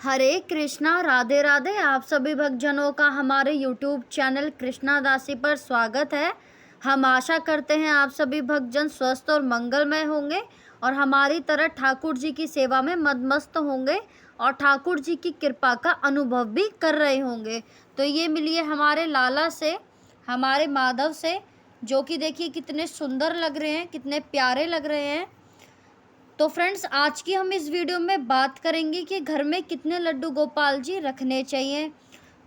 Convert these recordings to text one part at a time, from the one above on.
हरे कृष्णा, राधे राधे। आप सभी भक्तजनों का हमारे YouTube चैनल कृष्णा दासी पर स्वागत है। हम आशा करते हैं आप सभी भक्तजन स्वस्थ और मंगलमय होंगे और हमारी तरह ठाकुर जी की सेवा में मदमस्त होंगे और ठाकुर जी की कृपा का अनुभव भी कर रहे होंगे। तो ये मिलिए हमारे लाला से, हमारे माधव से, जो कि देखिए कितने सुंदर लग रहे हैं, कितने प्यारे लग रहे हैं। तो फ्रेंड्स, आज की हम इस वीडियो में बात करेंगे कि घर में कितने लड्डू गोपाल जी रखने चाहिए।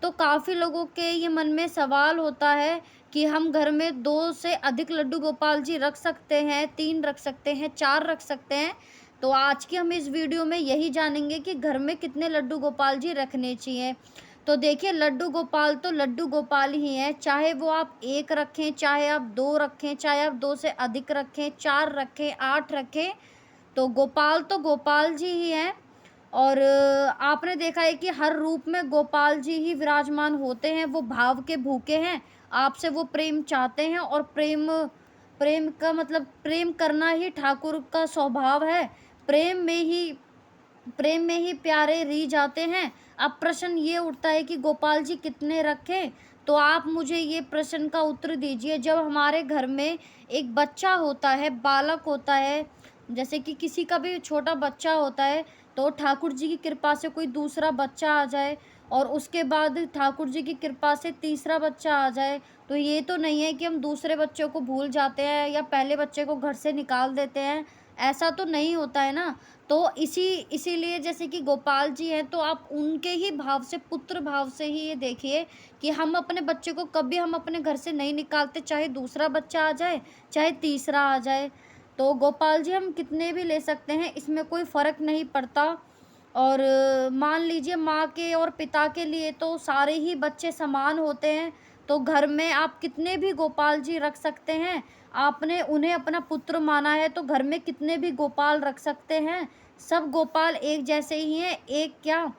तो काफ़ी लोगों के ये मन में सवाल होता है कि हम घर में 2 से अधिक लड्डू गोपाल जी रख सकते हैं, 3 रख सकते हैं, 4 रख सकते हैं। तो आज की हम इस वीडियो में यही जानेंगे कि घर में कितने लड्डू गोपाल जी रखने चाहिए। तो देखिए, लड्डू गोपाल तो लड्डू गोपाल ही हैं, चाहे वो आप 1 रखें, चाहे आप 2 रखें, चाहे आप 2 से अधिक रखें, 4 रखें, 8 रखें। तो गोपाल जी ही हैं। और आपने देखा है कि हर रूप में गोपाल जी ही विराजमान होते हैं। वो भाव के भूखे हैं, आपसे वो प्रेम चाहते हैं और प्रेम प्रेम का मतलब प्रेम करना ही ठाकुर का स्वभाव है। प्रेम में ही प्यारे री जाते हैं। अब प्रश्न ये उठता है कि गोपाल जी कितने रखें। तो आप मुझे ये प्रश्न का उत्तर दीजिए। जब हमारे घर में एक बच्चा होता है, बालक होता है, जैसे कि किसी का भी छोटा बच्चा होता है, तो ठाकुर जी की कृपा से कोई दूसरा बच्चा आ जाए और उसके बाद ठाकुर जी की कृपा से तीसरा बच्चा आ जाए, तो ये तो नहीं है कि हम दूसरे बच्चों को भूल जाते हैं या पहले बच्चे को घर से निकाल देते हैं। ऐसा तो नहीं होता है ना। तो इसीलिए जैसे कि गोपाल जी हैं, तो आप उनके ही भाव से, पुत्र भाव से ही ये देखिए कि हम अपने बच्चे को कभी हम अपने घर से नहीं निकालते, चाहे दूसरा बच्चा आ जाए, चाहे तीसरा आ जाए। तो गोपाल जी हम कितने भी ले सकते हैं, इसमें कोई फ़र्क नहीं पड़ता। और मान लीजिए माँ के और पिता के लिए तो सारे ही बच्चे समान होते हैं। तो घर में आप कितने भी गोपाल जी रख सकते हैं। आपने उन्हें अपना पुत्र माना है तो घर में कितने भी गोपाल रख सकते हैं। सब गोपाल एक जैसे ही हैं। एक क्या,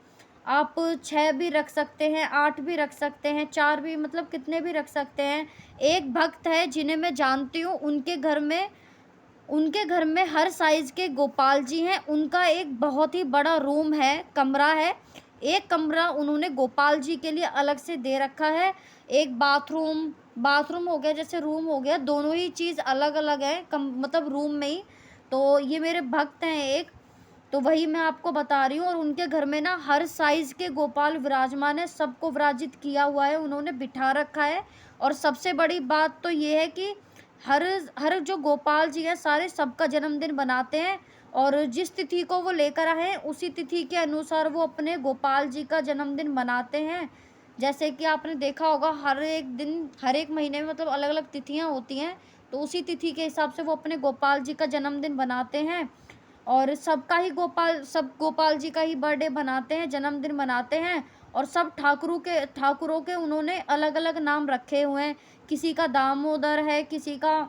आप 6 भी रख सकते हैं, 8 भी रख सकते हैं, 4 भी, मतलब कितने भी रख सकते हैं। एक भक्त है जिन्हें मैं जानती हूँ, उनके घर में हर साइज़ के गोपाल जी हैं। उनका एक बहुत ही बड़ा रूम है, कमरा है। एक कमरा उन्होंने गोपाल जी के लिए अलग से दे रखा है। एक बाथरूम हो गया, जैसे रूम हो गया, दोनों ही चीज़ अलग-अलग है, मतलब रूम में ही। तो ये मेरे भक्त हैं एक, तो वही मैं आपको बता रही हूँ। और उनके घर में ना हर साइज़ के गोपाल विराजमान है, सबको विराजित किया हुआ है, उन्होंने बिठा रखा है। और सबसे बड़ी बात तो ये है कि हर हर जो गोपाल जी हैं, सारे सबका जन्मदिन बनाते हैं और जिस तिथि को वो लेकर आए हैं उसी तिथि के अनुसार वो अपने गोपाल जी का जन्मदिन मनाते हैं। जैसे कि आपने देखा होगा, हर एक दिन, हर एक महीने में मतलब अलग-अलग तिथियां होती हैं, तो उसी तिथि के हिसाब से वो अपने गोपाल जी का जन्मदिन बनाते हैं। और सब गोपाल जी का ही बर्थडे बनाते हैं, जन्मदिन मनाते हैं। और सब ठाकुरों के उन्होंने अलग-अलग नाम रखे हुए हैं। किसी का दामोदर है, किसी का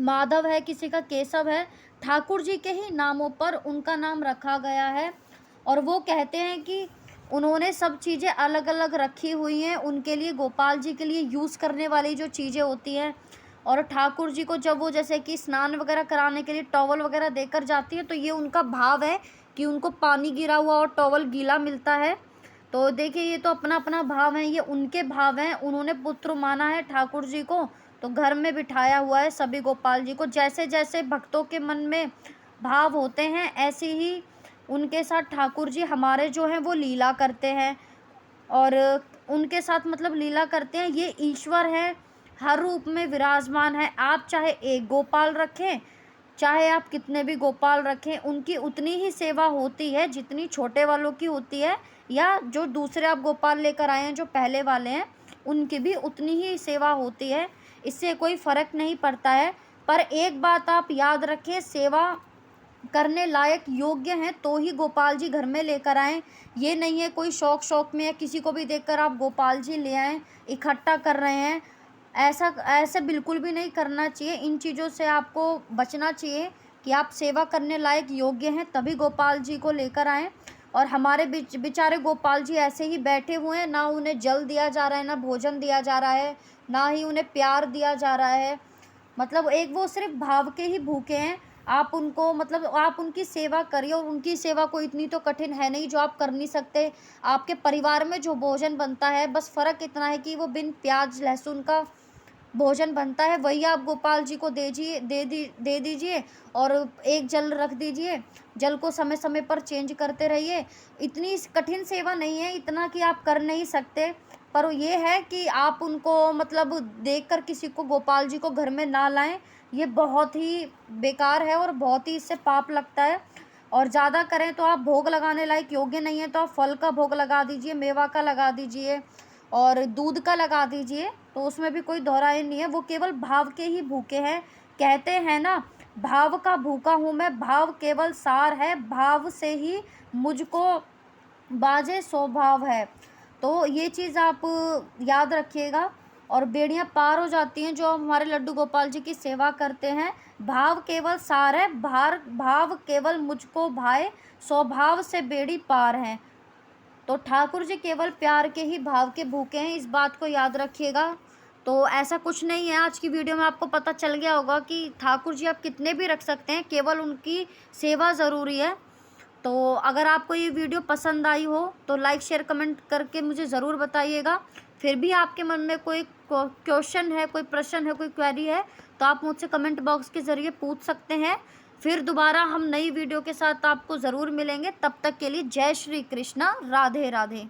माधव है, किसी का केशव है। ठाकुर जी के ही नामों पर उनका नाम रखा गया है। और वो कहते हैं कि उन्होंने सब चीज़ें अलग-अलग रखी हुई हैं उनके लिए, गोपाल जी के लिए यूज़ करने वाली जो चीज़ें होती हैं। और ठाकुर जी को जब वो जैसे कि स्नान वगैरह कराने के लिए टॉवल वगैरह देकर जाती है, तो ये उनका भाव है कि उनको पानी गिरा हुआ और टॉवल गीला मिलता है। तो देखिए, ये तो अपना-अपना भाव है, ये उनके भाव हैं, उन्होंने पुत्र माना है ठाकुर जी को, तो घर में बिठाया हुआ है सभी गोपाल जी को। जैसे-जैसे भक्तों के मन में भाव होते हैं, ऐसे ही उनके साथ ठाकुर जी हमारे जो हैं वो लीला करते हैं। और उनके साथ मतलब लीला करते हैं, ये ईश्वर है, हर रूप में विराजमान है। आप चाहे एक गोपाल रखें, चाहे आप कितने भी गोपाल रखें, उनकी उतनी ही सेवा होती है जितनी छोटे वालों की होती है, या जो दूसरे आप गोपाल लेकर आए हैं जो पहले वाले हैं, उनकी भी उतनी ही सेवा होती है। इससे कोई फ़र्क नहीं पड़ता है। पर एक बात आप याद रखें, सेवा करने लायक योग्य हैं तो ही गोपाल जी घर में लेकर आएँ। ये नहीं है कोई शौक में या किसी को भी देखकर आप गोपाल जी ले आएँ, इकट्ठा कर रहे हैं। ऐसे बिल्कुल भी नहीं करना चाहिए। इन चीज़ों से आपको बचना चाहिए कि आप सेवा करने लायक योग्य हैं तभी गोपाल जी को लेकर आएँ। और हमारे बेचारे गोपाल जी ऐसे ही बैठे हुए हैं, ना उन्हें जल दिया जा रहा है, ना भोजन दिया जा रहा है, ना ही उन्हें प्यार दिया जा रहा है। मतलब एक वो सिर्फ़ भाव के ही भूखे हैं। आप उनको मतलब आप उनकी सेवा करिए, और उनकी सेवा कोई इतनी तो कठिन है नहीं जो आप कर नहीं सकते। आपके परिवार में जो भोजन बनता है, बस फ़र्क इतना है कि वो बिन प्याज लहसुन का भोजन बनता है, वही आप गोपाल जी को दे दीजिए, और एक जल रख दीजिए। जल को समय समय पर चेंज करते रहिए। इतनी कठिन सेवा नहीं है, इतना कि आप कर नहीं सकते, पर ये है कि आप उनको मतलब देखकर किसी को गोपाल जी को घर में ना लाएं। ये बहुत ही बेकार है और बहुत ही इससे पाप लगता है। और ज़्यादा करें तो आप भोग लगाने लायक योग्य नहीं है, तो आप फल का भोग लगा दीजिए, मेवा का लगा दीजिए और दूध का लगा दीजिए, तो उसमें भी कोई दोहराई नहीं है। वो केवल भाव के ही भूखे हैं। कहते हैं ना, भाव का भूखा हूँ मैं, भाव केवल सार है, भाव से ही मुझको बाजे स्वभाव है। तो ये चीज़ आप याद रखिएगा। और बेड़ियाँ पार हो जाती हैं जो हमारे लड्डू गोपाल जी की सेवा करते हैं। भाव केवल सार है, भाव केवल मुझको भाए, स्वभाव से बेड़ी पार है। तो ठाकुर जी केवल प्यार के ही भाव के भूखे हैं, इस बात को याद रखिएगा। तो ऐसा कुछ नहीं है, आज की वीडियो में आपको पता चल गया होगा कि ठाकुर जी आप कितने भी रख सकते हैं, केवल उनकी सेवा ज़रूरी है। तो अगर आपको ये वीडियो पसंद आई हो तो लाइक शेयर कमेंट करके मुझे ज़रूर बताइएगा। फिर भी आपके मन में कोई क्वेश्चन है, कोई प्रश्न है, कोई क्वेरी है, तो आप मुझसे कमेंट बॉक्स के ज़रिए पूछ सकते हैं। फिर दोबारा हम नई वीडियो के साथ आपको ज़रूर मिलेंगे। तब तक के लिए जय श्री कृष्णा, राधे राधे।